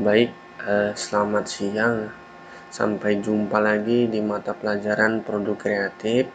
Baik, selamat siang. Sampai jumpa lagi di mata pelajaran produk kreatif.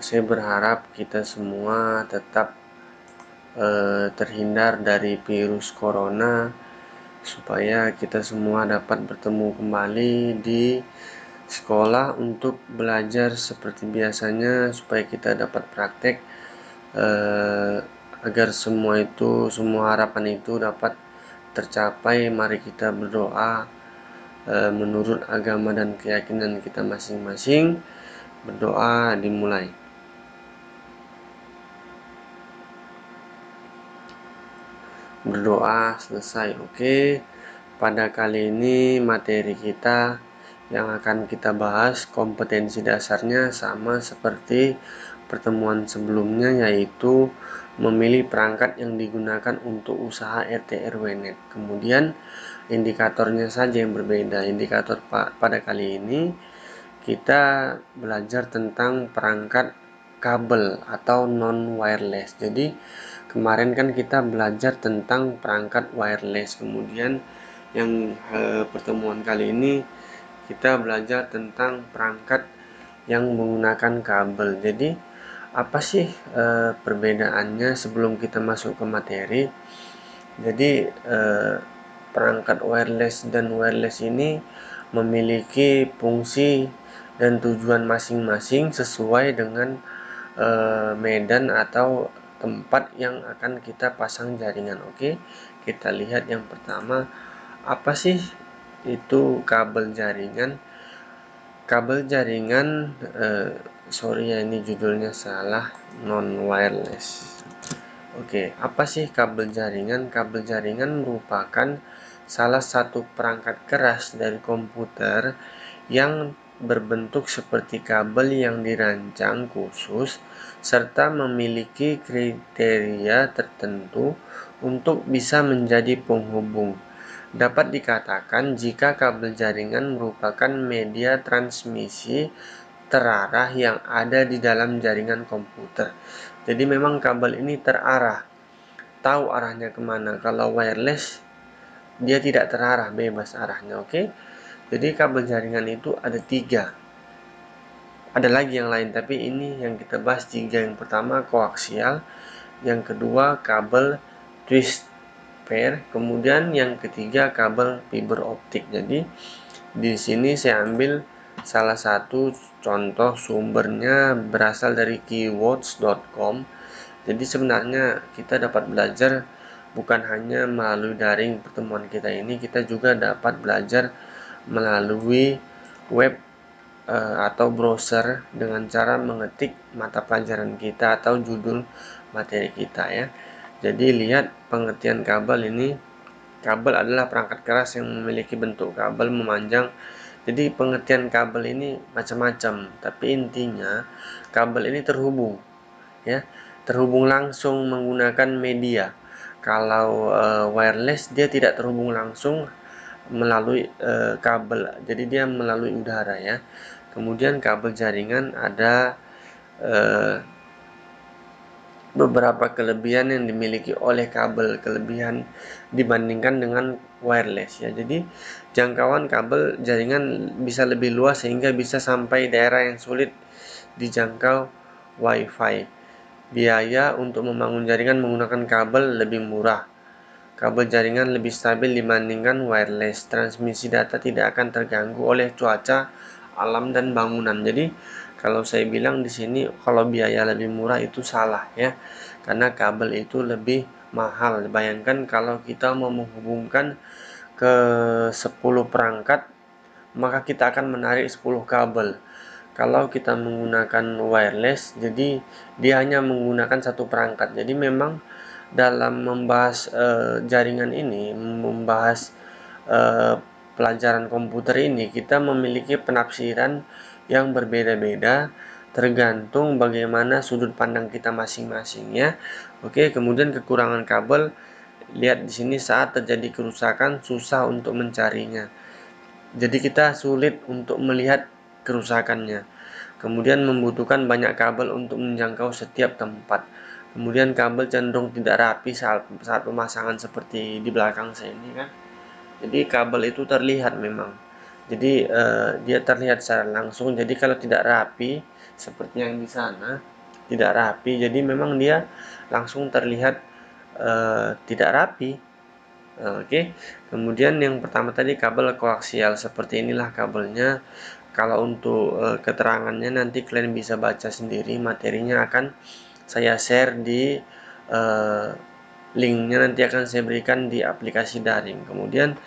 Saya berharap kita semua tetap terhindar dari virus corona, supaya kita semua dapat bertemu kembali di sekolah untuk belajar seperti biasanya, supaya kita dapat praktek, agar semua harapan itu dapat tercapai. Mari kita berdoa menurut agama dan keyakinan kita masing-masing. Berdoa dimulai. Berdoa selesai. Oke, pada kali ini materi kita yang akan kita bahas kompetensi dasarnya sama seperti pertemuan sebelumnya, yaitu memilih perangkat yang digunakan untuk usaha RT RW net. Kemudian indikatornya saja yang berbeda. Indikator pada kali ini kita belajar tentang perangkat kabel atau non wireless. Jadi kemarin kan kita belajar tentang perangkat wireless, kemudian yang pertemuan kali ini kita belajar tentang perangkat yang menggunakan kabel. Jadi apa sih perbedaannya sebelum kita masuk ke materi? Jadi perangkat wireless dan wireless ini memiliki fungsi dan tujuan masing-masing sesuai dengan medan atau tempat yang akan kita pasang jaringan. Oke, kita lihat yang pertama, apa sih itu kabel jaringan? Kabel jaringan, sorry ya, ini judulnya salah, non wireless. Oke, apa sih kabel jaringan? Kabel jaringan merupakan salah satu perangkat keras dari komputer yang berbentuk seperti kabel yang dirancang khusus serta memiliki kriteria tertentu untuk bisa menjadi penghubung. Dapat dikatakan jika kabel jaringan merupakan media transmisi terarah yang ada di dalam jaringan komputer. Jadi memang kabel ini terarah, tahu arahnya kemana. Kalau wireless, dia tidak terarah, bebas arahnya. Oke, jadi kabel jaringan itu ada 3. Ada lagi yang lain, tapi ini yang kita bahas 3. Yang pertama koaksial, yang kedua kabel twist pair, kemudian yang ketiga kabel fiber optik. Jadi di sini saya ambil salah satu contoh, sumbernya berasal dari keywords.com. Jadi sebenarnya kita dapat belajar bukan hanya melalui daring pertemuan kita ini, kita juga dapat belajar melalui web atau browser dengan cara mengetik mata pelajaran kita atau judul materi kita ya. Jadi lihat pengertian kabel ini. Kabel adalah perangkat keras yang memiliki bentuk kabel memanjang. Jadi pengertian kabel ini macam-macam, tapi intinya kabel ini terhubung ya, terhubung langsung menggunakan media. Kalau wireless dia tidak terhubung langsung melalui kabel, jadi dia melalui udara ya. Kemudian kabel jaringan ada beberapa kelebihan yang dimiliki oleh kabel, kelebihan dibandingkan dengan wireless ya. Jadi jangkauan kabel jaringan bisa lebih luas sehingga bisa sampai daerah yang sulit dijangkau WiFi. Biaya untuk membangun jaringan menggunakan kabel lebih murah. Kabel jaringan lebih stabil dibandingkan wireless. Transmisi data tidak akan terganggu oleh cuaca, alam, dan bangunan. Jadi kalau saya bilang di sini kalau biaya lebih murah itu salah ya. Karena kabel itu lebih mahal. Bayangkan kalau kita mau menghubungkan ke 10 perangkat, maka kita akan menarik 10 kabel. Kalau kita menggunakan wireless, jadi dia hanya menggunakan satu perangkat. Jadi memang dalam membahas jaringan ini, membahas pelajaran komputer ini, kita memiliki penafsiran yang berbeda-beda tergantung bagaimana sudut pandang kita masing-masing ya. Oke, kemudian kekurangan kabel, lihat di sini saat terjadi kerusakan susah untuk mencarinya. Jadi kita sulit untuk melihat kerusakannya. Kemudian membutuhkan banyak kabel untuk menjangkau setiap tempat. Kemudian kabel cenderung tidak rapi saat pemasangan seperti di belakang saya ini kan. Jadi kabel itu terlihat memang. Jadi dia terlihat secara langsung. Jadi kalau tidak rapi seperti yang di sana, tidak rapi. Jadi memang dia langsung terlihat tidak rapi. Oke. Kemudian yang pertama tadi kabel koaksial, seperti inilah kabelnya. Kalau untuk keterangannya nanti kalian bisa baca sendiri, materinya akan saya share di linknya nanti akan saya berikan di aplikasi daring. Kemudian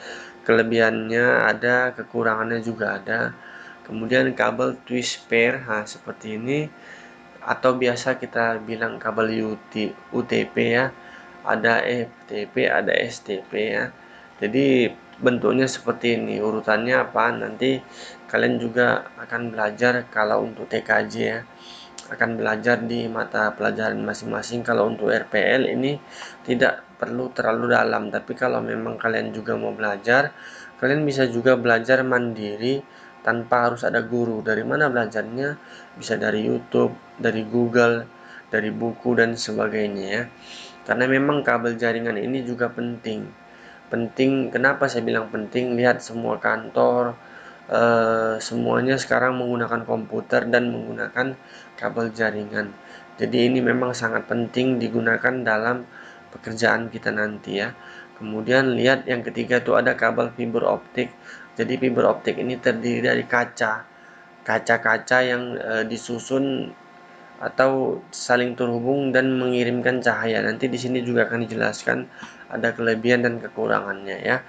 kelebihannya ada, kekurangannya juga ada. Kemudian kabel twist pair, seperti ini, atau biasa kita bilang kabel UTP ya. Ada FTP, ada STP ya. Jadi bentuknya seperti ini. Urutannya apa? Nanti kalian juga akan belajar kalau untuk TKJ ya. Akan belajar di mata pelajaran masing-masing. Kalau untuk RPL ini tidak perlu terlalu dalam, tapi kalau memang kalian juga mau belajar, kalian bisa juga belajar mandiri tanpa harus ada guru. Dari mana belajarnya? Bisa dari YouTube, dari Google, dari buku dan sebagainya ya. Karena memang kabel jaringan ini juga penting. Penting, kenapa saya bilang penting? Lihat semua kantor, semuanya sekarang menggunakan komputer dan menggunakan kabel jaringan. Jadi ini memang sangat penting digunakan dalam pekerjaan kita nanti ya. Kemudian lihat yang ketiga tuh ada kabel fiber optik. Jadi fiber optik ini terdiri dari kaca-kaca yang disusun atau saling terhubung dan mengirimkan cahaya. Nanti di sini juga akan dijelaskan ada kelebihan dan kekurangannya ya.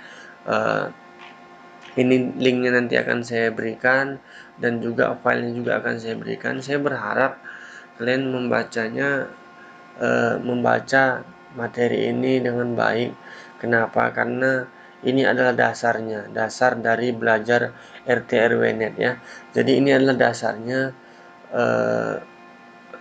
Eh, ini linknya nanti akan saya berikan dan juga filenya juga akan saya berikan. Saya berharap kalian membaca materi ini dengan baik. Kenapa? Karena ini adalah dasar dari belajar RT RW-net ya. Jadi ini adalah dasarnya. eh,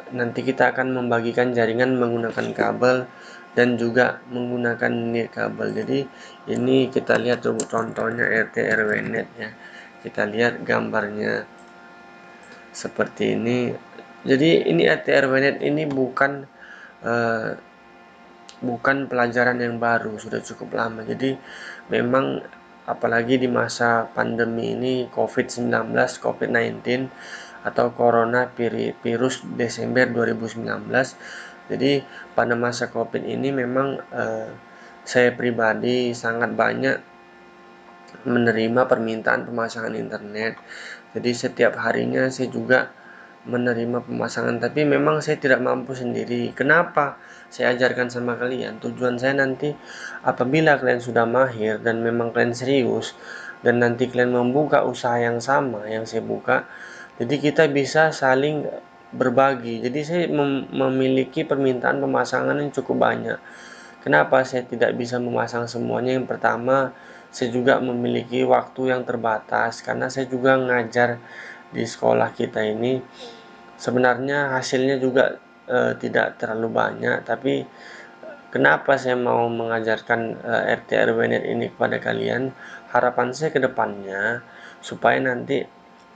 Nanti kita akan membagikan jaringan menggunakan kabel dan juga menggunakan nirkabel. Jadi ini kita lihat contohnya RT RW-net ya. Kita lihat gambarnya seperti ini. Jadi ini RT RW-net ini eh, bukan pelajaran yang baru, sudah cukup lama. Jadi memang apalagi di masa pandemi ini COVID-19 atau corona virus Desember 2019. Jadi pada masa Covid ini memang saya pribadi sangat banyak menerima permintaan pemasangan internet. Jadi setiap harinya saya juga menerima pemasangan, tapi memang saya tidak mampu sendiri. Kenapa? Saya ajarkan sama kalian. Tujuan saya nanti apabila kalian sudah mahir dan memang kalian serius dan nanti kalian membuka usaha yang sama yang saya buka, jadi kita bisa saling berbagi. Jadi saya memiliki permintaan pemasangan yang cukup banyak. Kenapa saya tidak bisa memasang semuanya? Yang pertama, saya juga memiliki waktu yang terbatas karena saya juga ngajar di sekolah kita ini. Sebenarnya hasilnya juga tidak terlalu banyak, tapi kenapa saya mau mengajarkan RT RW-net ini kepada kalian? Harapan saya ke depannya supaya nanti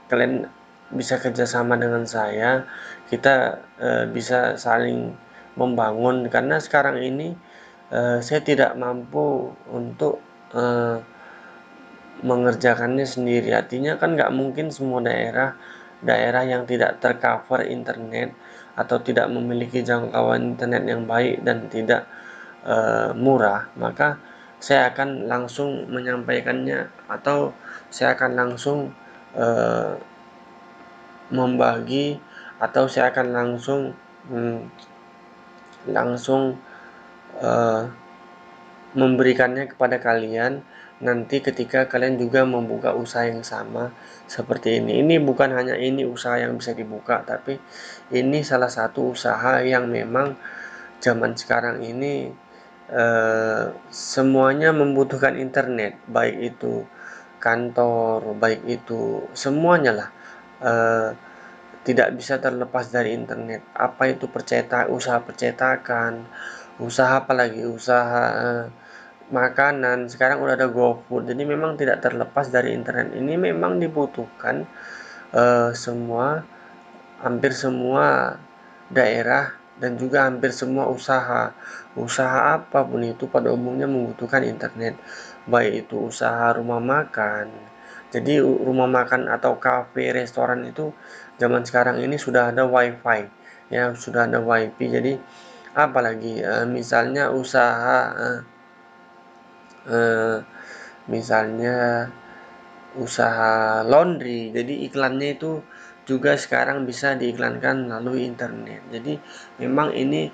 kalian bisa kerjasama dengan saya, kita bisa saling membangun karena sekarang ini saya tidak mampu untuk eh, mengerjakannya sendiri. Artinya kan nggak mungkin semua daerah yang tidak tercover internet atau tidak memiliki jangkauan internet yang baik dan tidak murah, maka saya akan langsung menyampaikannya atau saya akan langsung eh, membagi atau saya akan langsung eh, memberikannya kepada kalian nanti ketika kalian juga membuka usaha yang sama seperti ini. Ini bukan hanya ini usaha yang bisa dibuka, tapi ini salah satu usaha yang memang zaman sekarang ini semuanya membutuhkan internet, baik itu kantor, baik itu semuanya lah. Eh, Tidak bisa terlepas dari internet. Apa itu usaha percetakan, usaha apalagi usaha makanan. Sekarang udah ada GoFood. Jadi memang tidak terlepas dari internet. Ini memang dibutuhkan semua hampir semua daerah dan juga hampir semua usaha. Usaha apapun itu pada umumnya membutuhkan internet. baik itu usaha rumah makan. Jadi rumah makan atau kafe, restoran itu zaman sekarang ini sudah ada wifi, ya sudah ada wifi. Jadi apalagi misalnya usaha eh, misalnya usaha laundry, jadi iklannya itu juga sekarang bisa diiklankan melalui internet. Jadi memang ini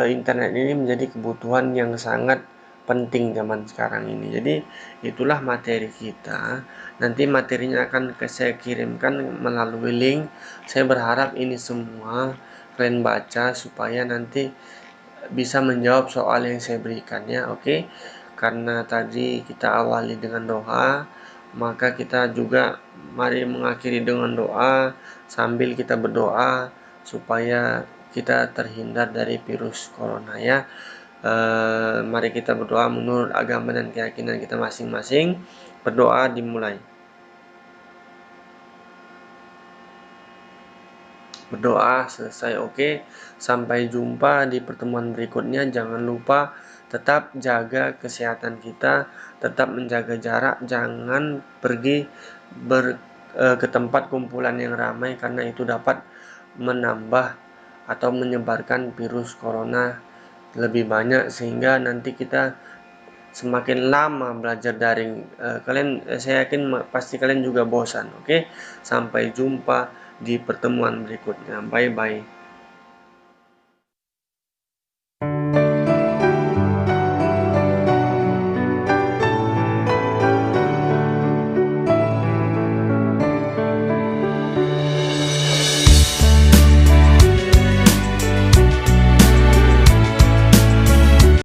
internet ini menjadi kebutuhan yang sangat penting zaman sekarang ini. Jadi itulah materi kita. Nanti materinya akan saya kirimkan melalui link. Saya berharap ini semua kalian baca supaya nanti bisa menjawab soal yang saya berikan ya. Oke. Karena tadi kita awali dengan doa, maka kita juga mari mengakhiri dengan doa sambil kita berdoa supaya kita terhindar dari virus corona ya. Mari kita berdoa menurut agama dan keyakinan kita masing-masing. Berdoa dimulai. Berdoa selesai. Oke, sampai jumpa di pertemuan berikutnya. Jangan lupa tetap jaga kesehatan kita, tetap menjaga jarak, jangan pergi ke tempat kumpulan yang ramai karena itu dapat menambah atau menyebarkan virus corona lebih banyak sehingga nanti kita semakin lama belajar daring, saya yakin pasti kalian juga bosan. Oke, sampai jumpa di pertemuan berikutnya. Bye bye.